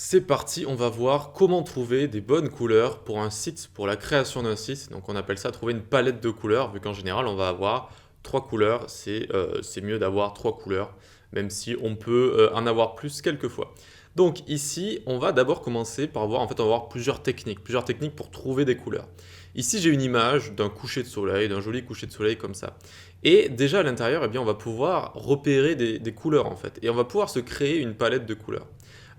C'est parti, on va voir comment trouver des bonnes couleurs pour un site, pour la création d'un site. Donc on appelle ça trouver une palette de couleurs, vu qu'en général on va avoir trois couleurs. C'est mieux d'avoir trois couleurs, même si on peut en avoir plus quelquefois. Donc ici, on va d'abord commencer par voir, en fait on va voir plusieurs techniques pour trouver des couleurs. Ici j'ai une image d'un coucher de soleil, d'un joli coucher de soleil comme ça. Et déjà à l'intérieur, eh bien, on va pouvoir repérer des couleurs en fait. Et on va pouvoir se créer une palette de couleurs.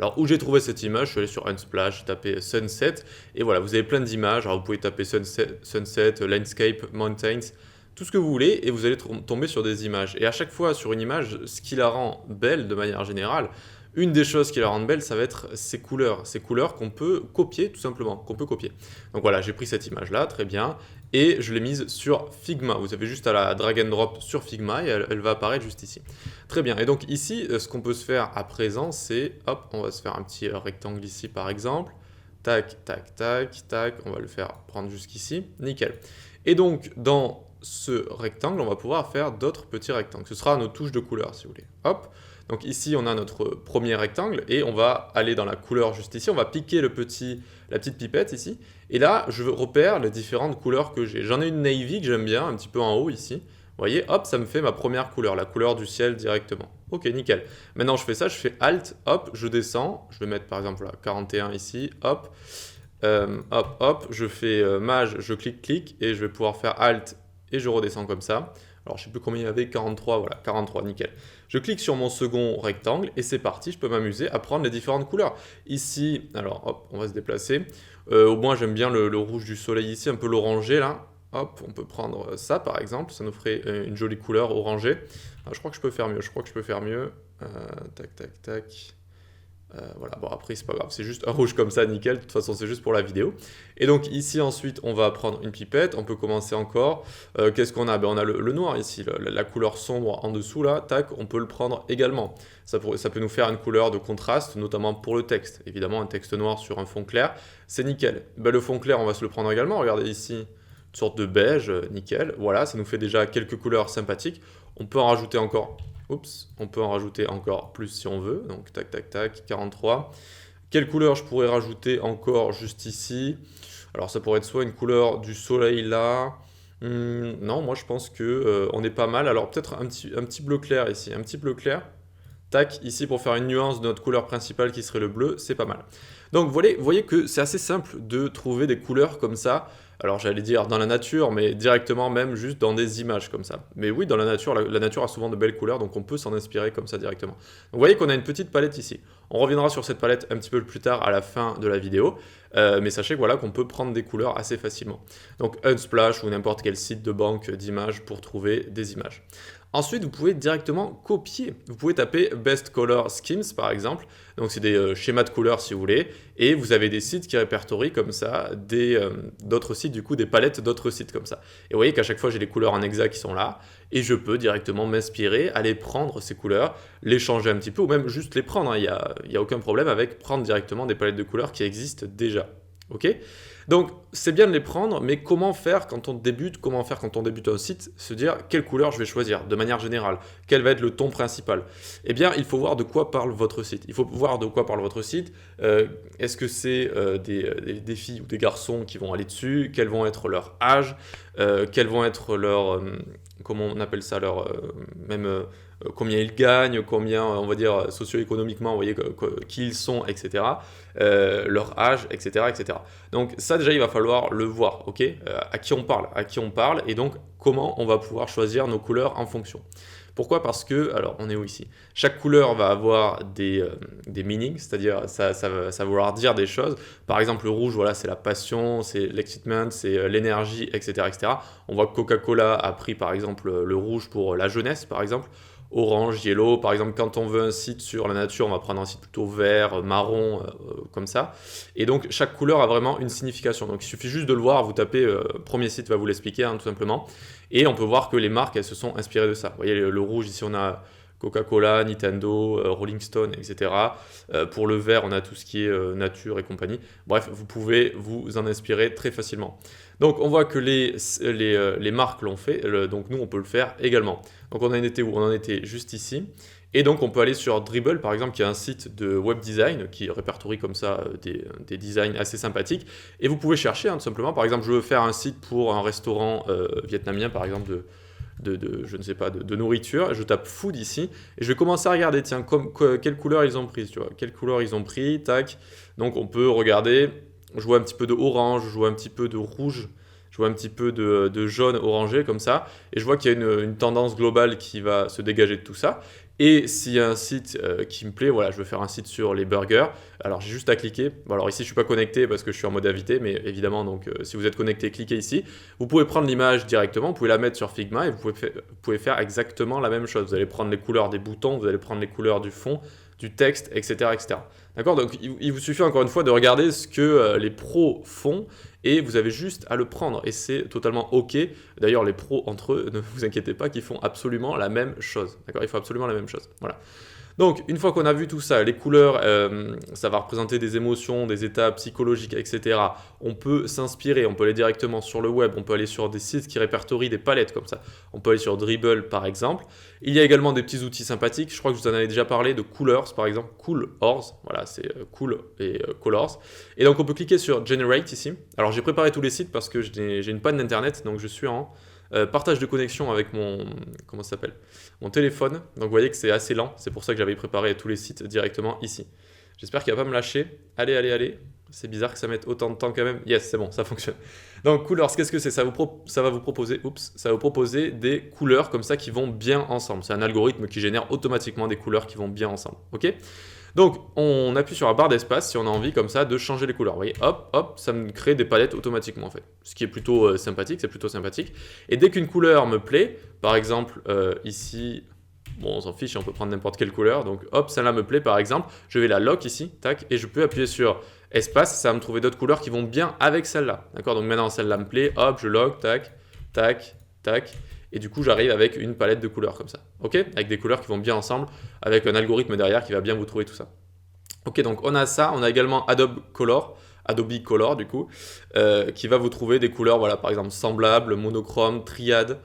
Alors, où j'ai trouvé cette image, je suis allé sur Unsplash, j'ai tapé Sunset, et voilà, vous avez plein d'images. Alors, vous pouvez taper Sunset, Landscape, Mountains, tout ce que vous voulez, et vous allez tomber sur des images. Et à chaque fois, sur une image, ce qui la rend belle de manière générale, une des choses qui la rendent belle, ça va être ces couleurs qu'on peut copier, tout simplement, qu'on peut copier. Donc voilà, j'ai pris cette image-là, très bien, et je l'ai mise sur Figma. Vous avez juste à la drag and drop sur Figma, et elle va apparaître juste ici. Très bien, et donc ici, ce qu'on peut se faire à présent, c'est, hop, on va se faire un petit rectangle ici par exemple, tac, tac, tac, tac, on va le faire prendre jusqu'ici, nickel. Et donc, dans ce rectangle, on va pouvoir faire d'autres petits rectangles. Ce sera nos touches de couleur, si vous voulez. Hop, donc ici, on a notre premier rectangle, et on va aller dans la couleur juste ici, on va piquer la petite pipette ici, et là, je repère les différentes couleurs que j'ai. J'en ai une navy que j'aime bien, un petit peu en haut ici. Vous voyez, hop, ça me fait ma première couleur, la couleur du ciel directement. Ok, nickel. Maintenant, je fais ça, je fais Alt, hop, je descends. Je vais mettre par exemple là, 41 ici, hop. Hop, hop, je fais Mage, je clique, et je vais pouvoir faire Alt, et je redescends comme ça. Alors, je ne sais plus combien il y avait, 43, voilà, 43, nickel. Je clique sur mon second rectangle, et c'est parti, je peux m'amuser à prendre les différentes couleurs. Ici, alors, hop, on va se déplacer. Au moins, j'aime bien le rouge du soleil ici, un peu l'orangé là. Hop, on peut prendre ça par exemple, ça nous ferait une jolie couleur orangée. Ah, je crois que je peux faire mieux, tac, tac, tac. Voilà, bon après c'est pas grave, c'est juste un rouge comme ça, nickel, de toute façon c'est juste pour la vidéo. Et donc ici ensuite on va prendre une pipette, on peut commencer encore. Qu'est-ce qu'on a? Ben, on a le noir ici, la couleur sombre en dessous là, tac, on peut le prendre également. Ça peut nous faire une couleur de contraste, notamment pour le texte. Évidemment un texte noir sur un fond clair, c'est nickel. Ben, le fond clair on va se le prendre également, regardez ici, une sorte de beige, nickel. Voilà, ça nous fait déjà quelques couleurs sympathiques. On peut en rajouter encore. Oups, on peut en rajouter encore plus si on veut. Donc tac tac tac, 43. Quelle couleur je pourrais rajouter encore juste ici? Alors ça pourrait être soit une couleur du soleil là. Non, moi je pense que on est pas mal. Alors peut-être un petit bleu clair ici, un petit bleu clair. Tac, ici pour faire une nuance de notre couleur principale qui serait le bleu, c'est pas mal. Donc vous voyez que c'est assez simple de trouver des couleurs comme ça. Alors j'allais dire dans la nature, mais directement même juste dans des images comme ça. Mais oui, dans la nature, la nature a souvent de belles couleurs, donc on peut s'en inspirer comme ça directement. Donc vous voyez qu'on a une petite palette ici. On reviendra sur cette palette un petit peu plus tard à la fin de la vidéo, mais sachez que voilà qu'on peut prendre des couleurs assez facilement. Donc Unsplash ou n'importe quel site de banque d'images pour trouver des images. Ensuite, vous pouvez directement copier. Vous pouvez taper Best Color Schemes par exemple. Donc c'est des schémas de couleurs si vous voulez. Et vous avez des sites qui répertorient comme ça d'autres sites, du coup des palettes d'autres sites comme ça. Et vous voyez qu'à chaque fois j'ai les couleurs en hexa qui sont là. Et je peux directement m'inspirer, aller prendre ces couleurs, les changer un petit peu ou même juste les prendre, hein. Il y a aucun problème avec prendre directement des palettes de couleurs qui existent déjà. Ok? Donc c'est bien de les prendre, mais comment faire quand on débute, un site, se dire quelle couleur je vais choisir de manière générale, quel va être le ton principal. Eh bien, il faut voir de quoi parle votre site. Il faut voir de quoi parle votre site. Est-ce que c'est des filles ou des garçons qui vont aller dessus? Quels vont être leur âge? Quels vont être leur, comment on appelle ça, même combien ils gagnent, combien, on va dire, socio-économiquement, vous voyez, qui ils sont, etc. Leur âge, etc., etc. Donc ça, déjà, il va falloir le voir, ok? À qui on parle, et donc comment on va pouvoir choisir nos couleurs en fonction. Pourquoi? Parce que, alors on est où ici? Chaque couleur va avoir des meanings, c'est-à-dire ça va vouloir dire des choses. Par exemple, le rouge, voilà, c'est la passion, c'est l'excitement, c'est l'énergie, etc., etc. On voit que Coca-Cola a pris par exemple le rouge pour la jeunesse, par exemple. Orange, yellow, par exemple, quand on veut un site sur la nature, on va prendre un site plutôt vert, marron, comme ça. Et donc, chaque couleur a vraiment une signification. Donc, il suffit juste de le voir, vous tapez, premier site va vous l'expliquer, hein, tout simplement. Et on peut voir que les marques, elles se sont inspirées de ça. Vous voyez, le rouge, ici, on a Coca-Cola, Nintendo, Rolling Stone, etc. Pour le vert, on a tout ce qui est nature et compagnie. Bref, vous pouvez vous en inspirer très facilement. Donc, on voit que les marques l'ont fait, donc nous, on peut le faire également. Donc, on en était où? On en était juste ici. Et donc on peut aller sur Dribbble par exemple, qui est un site de web design qui répertorie comme ça des designs assez sympathiques. Et vous pouvez chercher tout simplement, par exemple je veux faire un site pour un restaurant vietnamien par exemple je ne sais pas, de nourriture. Je tape food ici et je vais commencer à regarder, tiens, quelle couleur ils ont pris, tu vois, quelle couleur ils ont pris, tac. Donc on peut regarder, je vois un petit peu de orange, je vois un petit peu de rouge, je vois un petit peu de jaune orangé comme ça, et je vois qu'il y a une tendance globale qui va se dégager de tout ça. Et s'il y a un site qui me plaît, voilà, je veux faire un site sur les burgers, alors j'ai juste à cliquer. Bon, alors ici je ne suis pas connecté parce que je suis en mode invité, mais évidemment, donc si vous êtes connecté, cliquez ici. Vous pouvez prendre l'image directement, vous pouvez la mettre sur Figma et vous pouvez faire exactement la même chose. Vous allez prendre les couleurs des boutons, vous allez prendre les couleurs du fond, du texte, etc. etc. D'accord. Donc il vous suffit encore une fois de regarder ce que les pros font et vous avez juste à le prendre et c'est totalement ok. D'ailleurs les pros entre eux, ne vous inquiétez pas qu'ils font absolument la même chose. D'accord. Ils font absolument la même chose. Voilà. Donc, une fois qu'on a vu tout ça, les couleurs, ça va représenter des émotions, des états psychologiques, etc. On peut s'inspirer, on peut aller directement sur le web, on peut aller sur des sites qui répertorient des palettes comme ça. On peut aller sur Dribbble par exemple. Il y a également des petits outils sympathiques, je crois que je vous en avais déjà parlé, de Coolors par exemple, Coolors, voilà, c'est Cool et Colors. Et donc on peut cliquer sur Generate ici. Alors j'ai préparé tous les sites parce que j'ai une panne d'internet, donc je suis en partage de connexion avec comment ça s'appelle, mon téléphone. Donc vous voyez que c'est assez lent, c'est pour ça que j'avais préparé tous les sites directement ici. J'espère qu'il ne va pas me lâcher. Allez, allez, allez. C'est bizarre que ça mette autant de temps quand même. Yes, c'est bon, ça fonctionne. Donc Coolors, qu'est-ce que c'est? Ça va vous proposer des couleurs comme ça qui vont bien ensemble. C'est un algorithme qui génère automatiquement des couleurs qui vont bien ensemble. Ok? Donc, on appuie sur la barre d'espace si on a envie comme ça de changer les couleurs. Vous voyez, hop, hop, ça me crée des palettes automatiquement en fait. Ce qui est plutôt sympathique, c'est plutôt sympathique. Et dès qu'une couleur me plaît, par exemple ici, bon on s'en fiche, on peut prendre n'importe quelle couleur. Donc hop, celle-là me plaît par exemple, je vais la lock ici, tac, et je peux appuyer sur espace, ça va me trouver d'autres couleurs qui vont bien avec celle-là. D'accord, donc maintenant celle-là me plaît, hop, je lock, tac, tac, tac. Et du coup, j'arrive avec une palette de couleurs comme ça. Ok? Avec des couleurs qui vont bien ensemble, avec un algorithme derrière qui va bien vous trouver tout ça. Ok, donc on a ça. On a également Adobe Color du coup, qui va vous trouver des couleurs, voilà, par exemple semblables, monochrome, triade,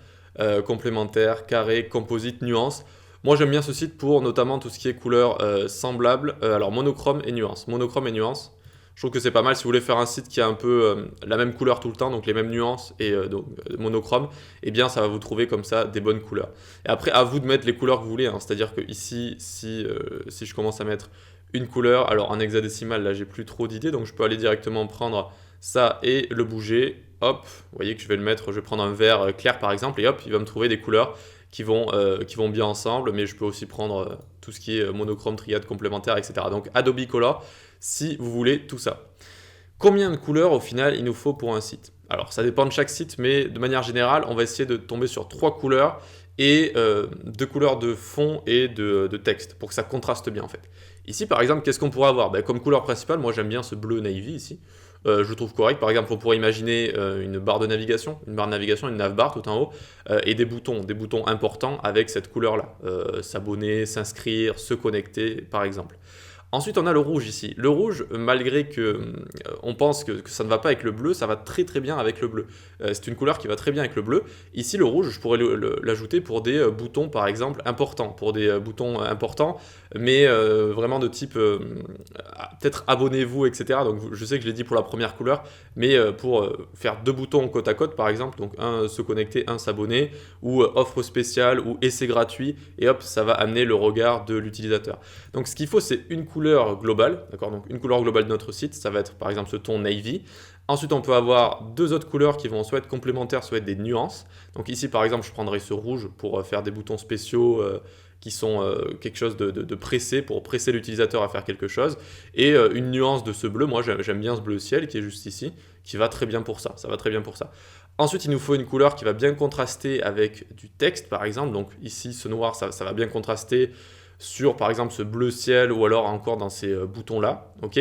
complémentaire, carré, composite, nuance. Moi, j'aime bien ce site pour notamment tout ce qui est couleurs semblables, alors monochrome et nuance. Monochrome et nuance. Je trouve que c'est pas mal si vous voulez faire un site qui a un peu la même couleur tout le temps, donc les mêmes nuances et donc monochrome, eh bien ça va vous trouver comme ça des bonnes couleurs. Et après, à vous de mettre les couleurs que vous voulez, hein. C'est-à-dire que ici, si je commence à mettre une couleur, alors en hexadécimal, là j'ai plus trop d'idées, donc je peux aller directement prendre ça et le bouger. Hop, vous voyez que je vais le mettre, je vais prendre un vert clair par exemple, et hop, il va me trouver des couleurs qui vont bien ensemble, mais je peux aussi prendre tout ce qui est monochrome, triade, complémentaire, etc. Donc Adobe Color, si vous voulez tout ça. Combien de couleurs au final il nous faut pour un site? Alors ça dépend de chaque site, mais de manière générale, on va essayer de tomber sur 3 couleurs et 2 couleurs de fond et de texte pour que ça contraste bien en fait. Ici par exemple, qu'est-ce qu'on pourrait avoir? Comme couleur principale, moi j'aime bien ce bleu navy ici. Je le trouve correct. Par exemple, on pourrait imaginer une barre de navigation, une navbar tout en haut, et des boutons importants avec cette couleur-là. S'abonner, s'inscrire, se connecter, par exemple. Ensuite, on a le rouge ici. Le rouge, malgré que on pense que ça ne va pas avec le bleu, ça va très très bien avec le bleu. C'est une couleur qui va très bien avec le bleu. Ici, le rouge, je pourrais l'ajouter pour des boutons, par exemple, importants. Pour des boutons importants, mais vraiment de type, peut-être abonnez-vous, etc. Donc, je sais que je l'ai dit pour la première couleur, mais pour faire 2 boutons côte à côte, par exemple, donc un se connecter, un s'abonner, ou offre spéciale, ou essai gratuit, et hop, ça va amener le regard de l'utilisateur. Donc, ce qu'il faut, c'est une couleur globale, d'accord? Donc une couleur globale de notre site, ça va être par exemple ce ton navy. Ensuite, on peut avoir 2 autres couleurs qui vont soit être complémentaires, soit être des nuances. Donc ici, par exemple, je prendrai ce rouge pour faire des boutons spéciaux qui sont quelque chose de pressé, pour presser l'utilisateur à faire quelque chose. Et une nuance de ce bleu, moi j'aime bien ce bleu ciel qui est juste ici, qui va très bien pour ça. Ça va très bien pour ça. Ensuite, il nous faut une couleur qui va bien contraster avec du texte, par exemple. Donc ici, ce noir, ça va bien contraster sur par exemple ce bleu ciel ou alors encore dans ces boutons là, ok,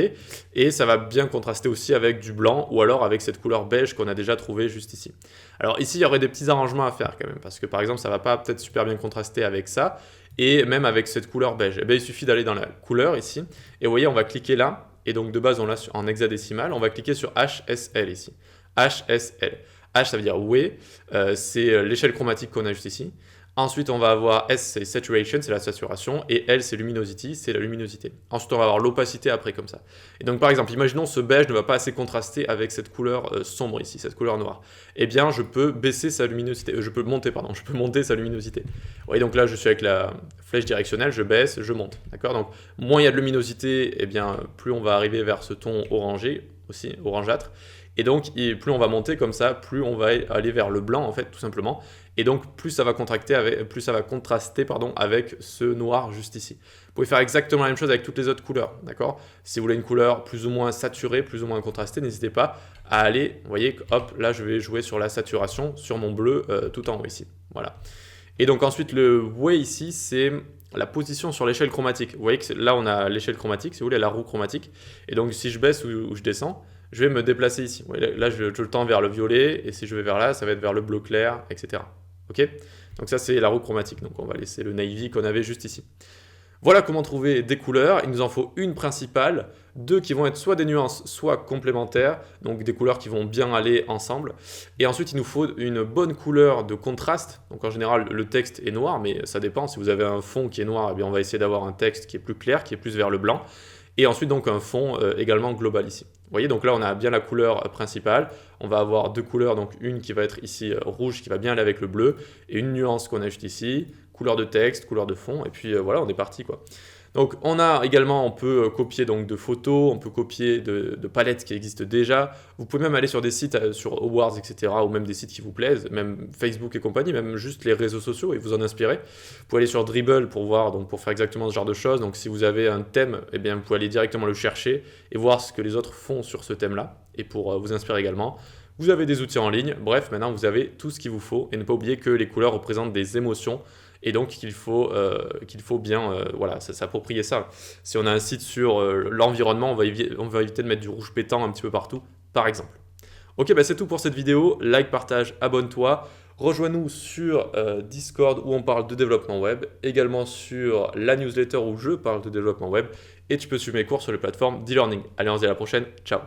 et ça va bien contraster aussi avec du blanc ou alors avec cette couleur beige qu'on a déjà trouvé juste ici. Alors ici il y aurait des petits arrangements à faire quand même parce que par exemple ça va pas peut-être super bien contraster avec ça et même avec cette couleur beige. Et bien, il suffit d'aller dans la couleur ici et vous voyez on va cliquer là et donc de base on l'a en hexadécimal, on va cliquer sur HSL ici, HSL. H ça veut dire way, c'est l'échelle chromatique qu'on a juste ici. Ensuite, on va avoir S, c'est saturation, c'est la saturation, et L, c'est luminosity, c'est la luminosité. Ensuite, on va avoir l'opacité après, comme ça. Et donc, par exemple, imaginons ce beige ne va pas assez contraster avec cette couleur sombre ici, cette couleur noire. Eh bien, je peux baisser sa luminosité, je peux monter sa luminosité. Vous voyez, donc là, je suis avec la flèche directionnelle, je baisse, je monte, d'accord? Donc, moins il y a de luminosité, eh bien, plus on va arriver vers ce ton orangé, aussi, orangeâtre. Et donc, plus on va monter comme ça, plus on va aller vers le blanc, en fait, tout simplement. Et donc, plus ça va contraster avec ce noir juste ici. Vous pouvez faire exactement la même chose avec toutes les autres couleurs, d'accord? Si vous voulez une couleur plus ou moins saturée, plus ou moins contrastée, n'hésitez pas à aller, vous voyez, hop, là, je vais jouer sur la saturation, sur mon bleu tout en haut ici. Voilà. Et donc, ensuite, le way ici, c'est la position sur l'échelle chromatique. Vous voyez que là, on a l'échelle chromatique, si vous voulez, la roue chromatique. Et donc, si je baisse ou je descends, je vais me déplacer ici. Vous voyez, là, je le tends vers le violet, et si je vais vers là, ça va être vers le bleu clair, etc. Ok? Donc ça, c'est la roue chromatique. Donc on va laisser le navy qu'on avait juste ici. Voilà comment trouver des couleurs. Il nous en faut une principale, deux qui vont être soit des nuances, soit complémentaires, donc des couleurs qui vont bien aller ensemble. Et ensuite, il nous faut une bonne couleur de contraste. Donc en général, le texte est noir, mais ça dépend. Si vous avez un fond qui est noir, eh bien, on va essayer d'avoir un texte qui est plus clair, qui est plus vers le blanc. Et ensuite, donc, un fond également global ici. Vous voyez, donc là, on a bien la couleur principale. On va avoir deux couleurs, donc une qui va être ici rouge, qui va bien aller avec le bleu, et une nuance qu'on ajoute ici, couleur de texte, couleur de fond, et puis voilà, on est parti, quoi. Donc, on peut copier donc, de photos, on peut copier de palettes qui existent déjà. Vous pouvez même aller sur des sites, sur Awards, etc., ou même des sites qui vous plaisent, même Facebook et compagnie, même juste les réseaux sociaux et vous en inspirer. Vous pouvez aller sur Dribbble pour voir, donc pour faire exactement ce genre de choses. Donc, si vous avez un thème, eh bien, vous pouvez aller directement le chercher et voir ce que les autres font sur ce thème-là, et pour vous inspirer également. Vous avez des outils en ligne, bref, maintenant vous avez tout ce qu'il vous faut, et ne pas oublier que les couleurs représentent des émotions, et donc qu'il faut bien voilà, s'approprier ça. Si on a un site sur l'environnement, on va éviter de mettre du rouge pétant un petit peu partout, par exemple. Ok, bah c'est tout pour cette vidéo. Like, partage, abonne-toi. Rejoins-nous sur Discord où on parle de développement web, également sur la newsletter où je parle de développement web, et tu peux suivre mes cours sur les plateformes d'e-learning. Allez, on se dit à la prochaine. Ciao.